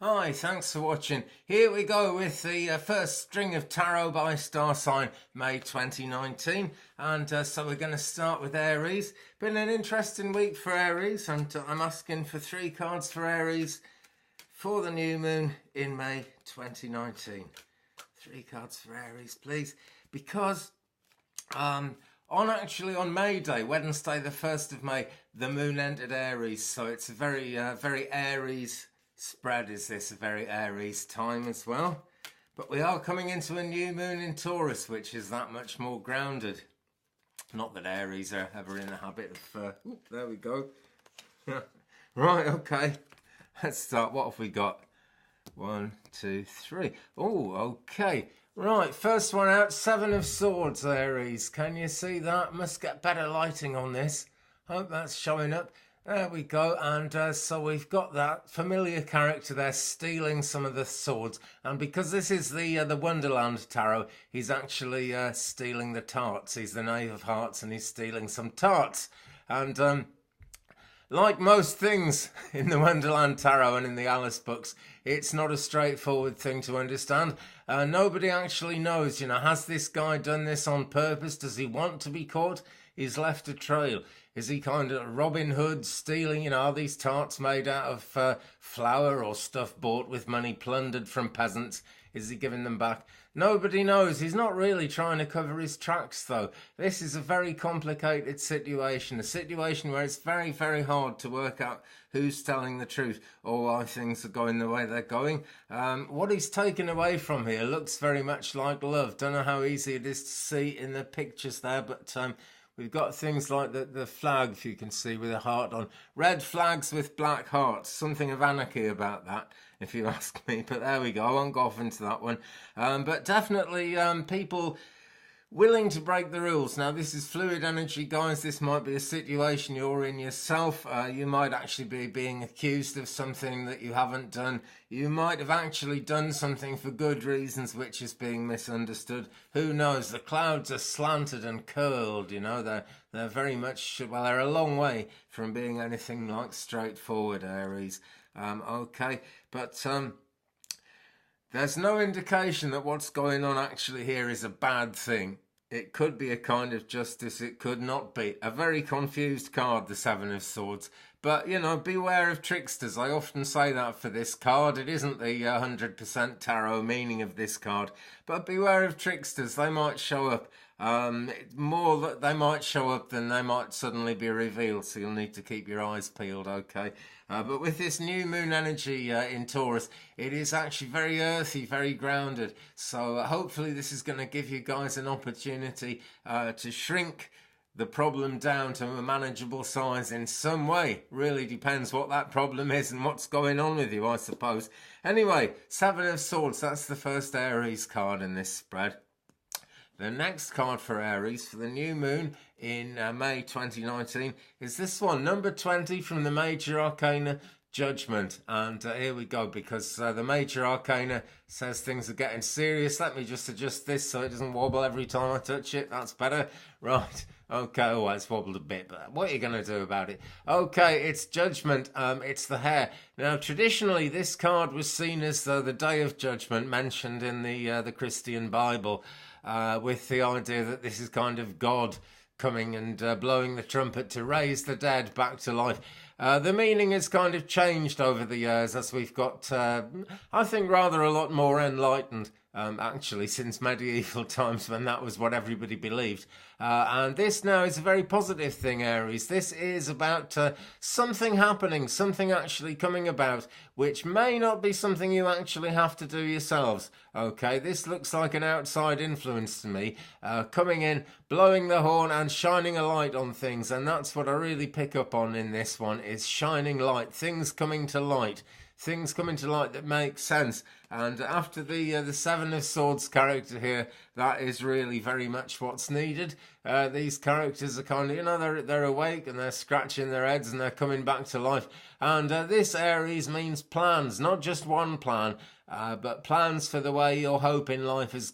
Hi, thanks for watching. Here we go with the first string of tarot by star sign, May 2019. And so we're going to start with Aries. Been an interesting week for Aries, and I'm asking for 3 cards for Aries for the new moon in May 2019. 3 cards for Aries, please. Because on May Day, Wednesday the 1st of May, the moon entered Aries. So it's a very Aries spread, is this, a very Aries time as well. But we are coming into a new moon in Taurus, which is that much more grounded. Not that Aries are ever in the habit of there we go. Right, okay, let's start. What have we got? 1, 2, 3. Oh, okay. Right, first one out, 7 of Swords, Aries. Can you see that? Must get better lighting on this. Hope that's showing up. There we go, and so we've got that familiar character there stealing some of the swords, and because this is the Wonderland Tarot, he's actually stealing the tarts. He's the Knave of Hearts, and he's stealing some tarts. And like most things in the Wonderland Tarot and in the Alice books, it's not a straightforward thing to understand. Nobody actually knows, has this guy done this on purpose? Does he want to be caught? He's left a trail. Is he kind of Robin Hood stealing, are these tarts made out of flour or stuff bought with money plundered from peasants? Is he giving them back? Nobody knows. He's not really trying to cover his tracks, though. This is a very complicated situation, a situation where it's very hard to work out who's telling the truth or why things are going the way they're going. What he's taken away from here looks very much like love. Don't know how easy it is to see in the pictures there, but we've got things like the flag, if you can see, with a heart on. Red flags with black hearts. Something of anarchy about that, if you ask me. But there we go. I won't go off into that one. But definitely people willing to break the rules. Now, this is fluid energy, guys. This might be a situation you're in yourself. You might actually be being accused of something that you haven't done. You might have actually done something for good reasons, which is being misunderstood. Who knows? The clouds are slanted and curled, They're very much, well, they're a long way from being anything like straightforward, Aries. Okay, but there's no indication that what's going on actually here is a bad thing. It could be a kind of justice, it could not be. A very confused card, the 7 of Swords. But, beware of tricksters. I often say that for this card. It isn't the 100% tarot meaning of this card. But beware of tricksters. They might show up. More that they might show up than they might suddenly be revealed. So you'll need to keep your eyes peeled, okay? But with this new moon energy in Taurus, it is actually very earthy, very grounded. So hopefully this is going to give you guys an opportunity to shrink the problem down to a manageable size in some way. Really depends what that problem is and what's going on with you, I suppose. Anyway, 7 of Swords, that's the first Aries card in this spread. The next card for Aries for the new moon in May 2019 is this one, number 20 from the Major Arcana, Judgment. And here we go, because the Major Arcana says things are getting serious. Let me just adjust this so it doesn't wobble every time I touch it. That's better. Right. Okay, oh, it's wobbled a bit, but what are you going to do about it? Okay, it's Judgment. It's the hare. Now, traditionally, this card was seen as the Day of Judgment mentioned in the Christian Bible, with the idea that this is kind of God coming and blowing the trumpet to raise the dead back to life. The meaning has kind of changed over the years as we've got, I think, rather a lot more enlightened, actually, since medieval times when that was what everybody believed. And this now is a very positive thing, Aries. This is about something happening, something actually coming about, which may not be something you actually have to do yourselves. Okay, this looks like an outside influence to me, coming in, blowing the horn and shining a light on things. And that's what I really pick up on in this one, is shining light, things coming to light. Things coming to light that make sense. And after the 7 of Swords character here, that is really very much what's needed. These characters are kind of, they're awake and they're scratching their heads and they're coming back to life. And this Aries means plans, not just one plan, but plans for the way your hope in life is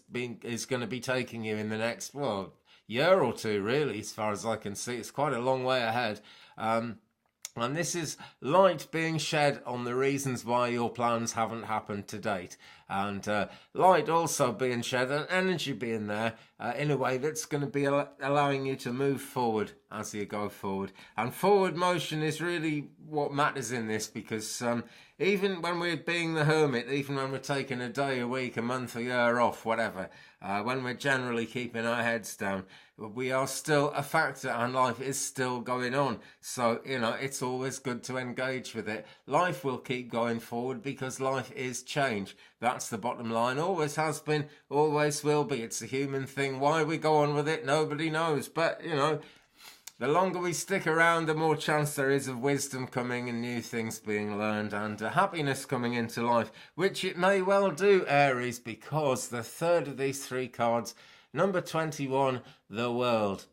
going to be taking you in the next, year or two, really, as far as I can see. It's quite a long way ahead. And this is light being shed on the reasons why your plans haven't happened to date. And light also being shed and energy being there in a way that's going to be allowing you to move forward as you go forward. And forward motion is really what matters in this, because even when we're being the hermit, even when we're taking a day, a week, a month, a year off, whatever, when we're generally keeping our heads down, we are still a factor and life is still going on. So, it's always good to engage with it. Life will keep going forward because life is change. That's the bottom line. Always has been, always will be. It's a human thing. Why we go on with it, nobody knows. But, the longer we stick around, the more chance there is of wisdom coming and new things being learned and happiness coming into life, which it may well do, Aries, because the third of these three cards, number 21, the world.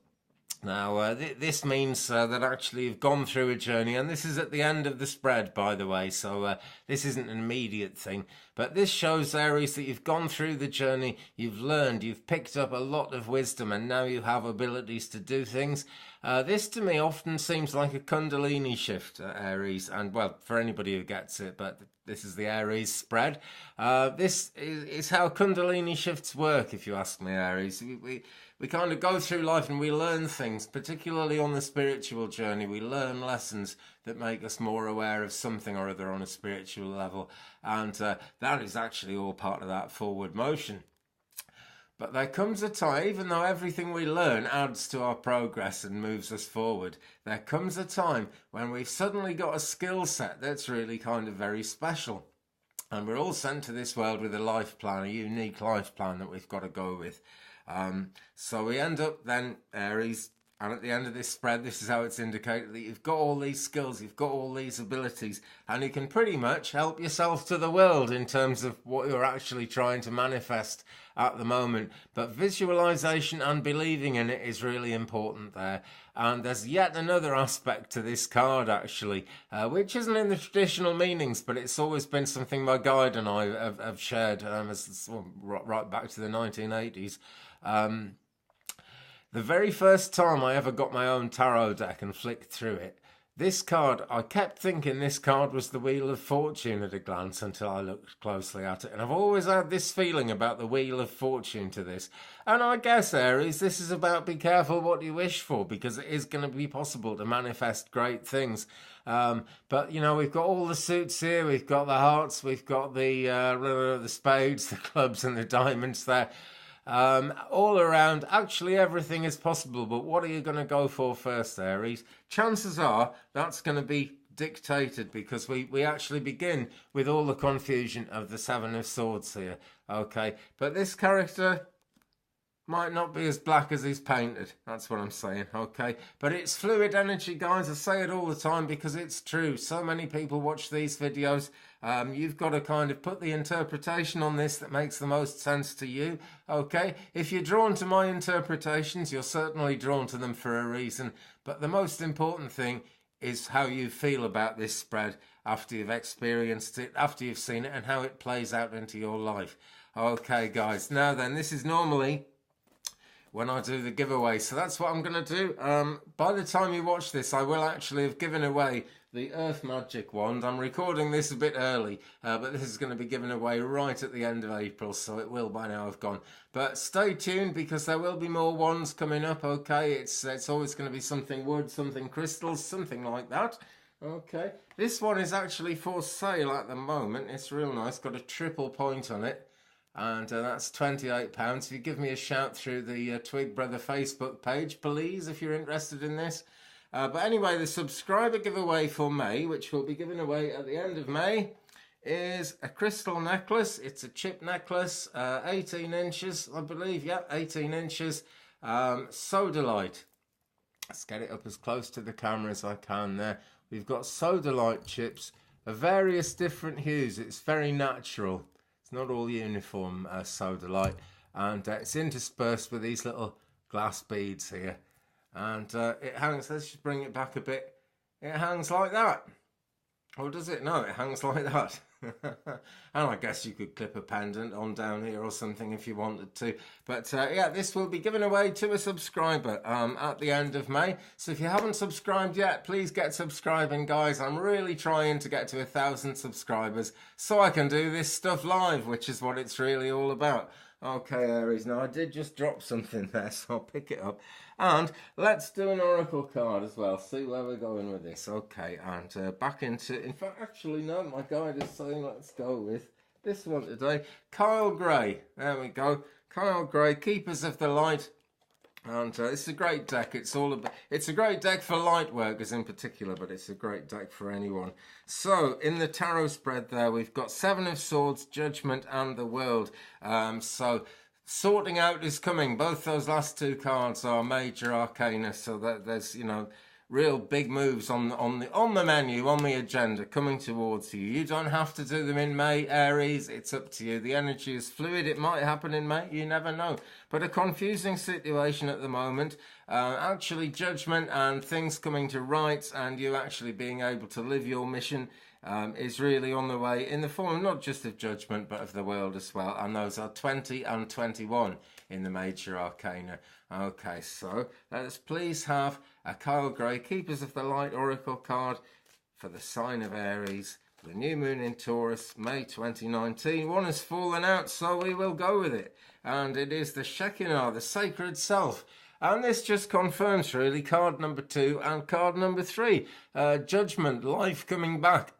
Now, this means that actually you've gone through a journey, and this is at the end of the spread, by the way, so this isn't an immediate thing. But this shows, Aries, that you've gone through the journey, you've learned, you've picked up a lot of wisdom, and now you have abilities to do things. This, to me, often seems like a Kundalini shift, Aries, and, well, for anybody who gets it, but this is the Aries spread. This is how Kundalini shifts work, if you ask me, Aries. We kind of go through life and we learn things, particularly on the spiritual journey. We learn lessons that make us more aware of something or other on a spiritual level. And that is actually all part of that forward motion. But there comes a time, even though everything we learn adds to our progress and moves us forward, there comes a time when we've suddenly got a skill set that's really kind of very special. And we're all sent to this world with a life plan, a unique life plan that we've got to go with. So we end up then, Aries, and at the end of this spread, this is how it's indicated that you've got all these skills, you've got all these abilities, and you can pretty much help yourself to the world in terms of what you're actually trying to manifest at the moment. But visualization and believing in it is really important there. And there's yet another aspect to this card, actually, which isn't in the traditional meanings, but it's always been something my guide and I have shared right back to the 1980s. The very first time I ever got my own tarot deck and flicked through it, this card, I kept thinking this card was the Wheel of Fortune at a glance until I looked closely at it. And I've always had this feeling about the Wheel of Fortune to this. And I guess, Aries, this is about be careful what you wish for, because it is going to be possible to manifest great things. But, we've got all the suits here. We've got the hearts. We've got the spades, the clubs and the diamonds there. All around, actually everything is possible, but what are you going to go for first, Aries? Chances are that's going to be dictated, because we actually begin with all the confusion of the Seven of Swords here, okay? But this character might not be as black as he's painted, that's what I'm saying, okay? But it's fluid energy, guys. I say it all the time because it's true. So many people watch these videos. You've got to kind of put the interpretation on this that makes the most sense to you, okay? If you're drawn to my interpretations, you're certainly drawn to them for a reason. But the most important thing is how you feel about this spread after you've experienced it, after you've seen it, and how it plays out into your life. Okay, guys. Now then, this is normally when I do the giveaway, so that's what I'm going to do. By the time you watch this, I will actually have given away the Earth Magic Wand. I'm recording this a bit early, but this is going to be given away right at the end of April, so it will by now have gone. But stay tuned, because there will be more wands coming up, okay? It's always going to be something wood, something crystals, something like that. Okay, this one is actually for sale at the moment. It's real nice, got a triple point on it. And that's £28. If you give me a shout through the Twig Brother Facebook page, please, if you're interested in this. But anyway, the subscriber giveaway for May, which will be given away at the end of May, is a crystal necklace. It's a chip necklace, 18 inches, I believe. Yeah, 18 inches. Sodalite. Let's get it up as close to the camera as I can there. We've got sodalite chips of various different hues. It's very natural. Not all uniform sodalite, and it's interspersed with these little glass beads here, and it hangs. Let's just bring it back a bit. It hangs like that, or does it? No, it hangs like that. And I guess you could clip a pendant on down here or something if you wanted to. But yeah, this will be given away to a subscriber at the end of May. So if you haven't subscribed yet, please get subscribing, guys. I'm really trying to get to 1,000 subscribers so I can do this stuff live, which is what it's really all about. Okay, Aries, now I did just drop something there, so I'll pick it up. And let's do an oracle card as well, see where we're going with this. Okay, and back into, in fact, actually, no, my guide is saying let's go with this one today. Kyle Gray, there we go. Kyle Gray, Keepers of the Light. And it's a great deck. It's a great deck for light workers in particular, but it's a great deck for anyone. So in the tarot spread there, we've got Seven of Swords, Judgment, and the World. So sorting out is coming. Both those last two cards are major arcana, so that there's, you know, real big moves on the menu, on the agenda, coming towards you. You don't have to do them in May, Aries. It's up to you. The energy is fluid. It might happen in May. You never know. But a confusing situation at the moment. Actually, judgment and things coming to right, and you actually being able to live your mission is really on the way, in the form not just of judgment, but of the world as well. And those are 20 and 21 in the major arcana. Okay, so let us please have a Kyle Gray Keepers of the Light Oracle card for the sign of Aries, the new moon in Taurus, May 2019. One has fallen out, so we will go with it. And it is the Shekinah, the sacred self. And this just confirms, really, card number 2 and card number 3. Judgment, life coming back.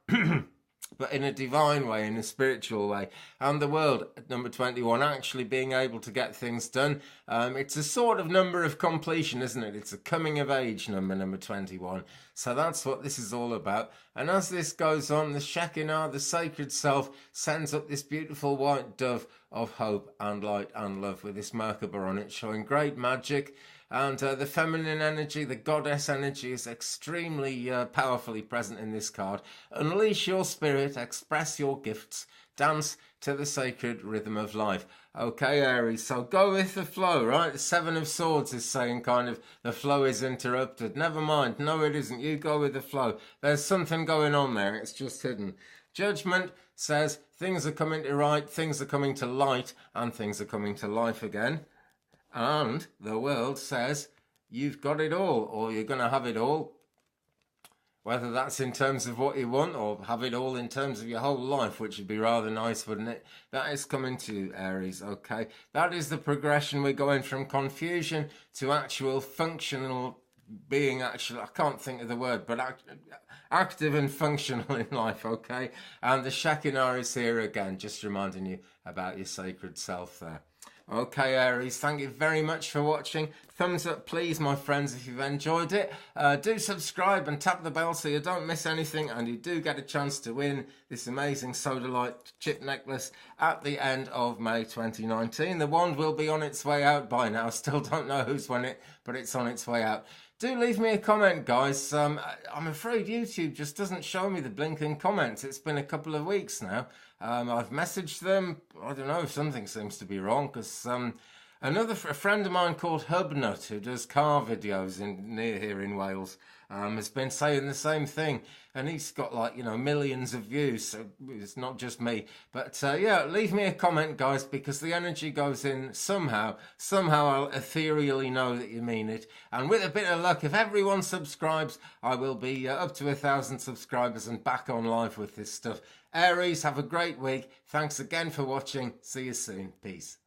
But in a divine way, in a spiritual way. And the world, number 21, actually being able to get things done. It's a sort of number of completion, isn't it? It's a coming of age number 21. So that's what this is all about. And as this goes on, the Shekinah, the sacred self, sends up this beautiful white dove of hope and light and love with this Merkaba on it, showing great magic. And the feminine energy, the goddess energy, is extremely powerfully present in this card. Unleash your spirit, express your gifts, dance to the sacred rhythm of life. Okay, Aries, so go with the flow, right? The Seven of Swords is saying kind of the flow is interrupted. Never mind, no it isn't. You go with the flow. There's something going on there, it's just hidden. Judgment says things are coming to right, things are coming to light, and things are coming to life again. And the world says you've got it all, or you're going to have it all. Whether that's in terms of what you want, or have it all in terms of your whole life, which would be rather nice, wouldn't it? That is coming to you, Aries, okay? That is the progression. We're going from confusion to actual functional being, actually, I can't think of the word, but active and functional in life, okay? And the Shekinah is here again, just reminding you about your sacred self there. Okay, Aries, thank you very much for watching. Thumbs up, please, my friends, if you've enjoyed it. Do subscribe and tap the bell so you don't miss anything, and you do get a chance to win this amazing Sodalite chip necklace at the end of May 2019. The wand will be on its way out by now. Still don't know who's won it, but it's on its way out. Do leave me a comment, guys. I'm afraid YouTube just doesn't show me the blinking comments. It's been a couple of weeks now. I've messaged them. I don't know, something seems to be wrong, because a friend of mine called Hubnut, who does car videos near here in Wales, has been saying the same thing, and he's got, like, you know, millions of views, so it's not just me. But yeah, leave me a comment, guys, because the energy goes in somehow I'll ethereally know that you mean it. And with a bit of luck, if everyone subscribes, I will be up to 1,000 subscribers and back on live with this stuff. Aries, have a great week. Thanks again for watching. See you soon. Peace.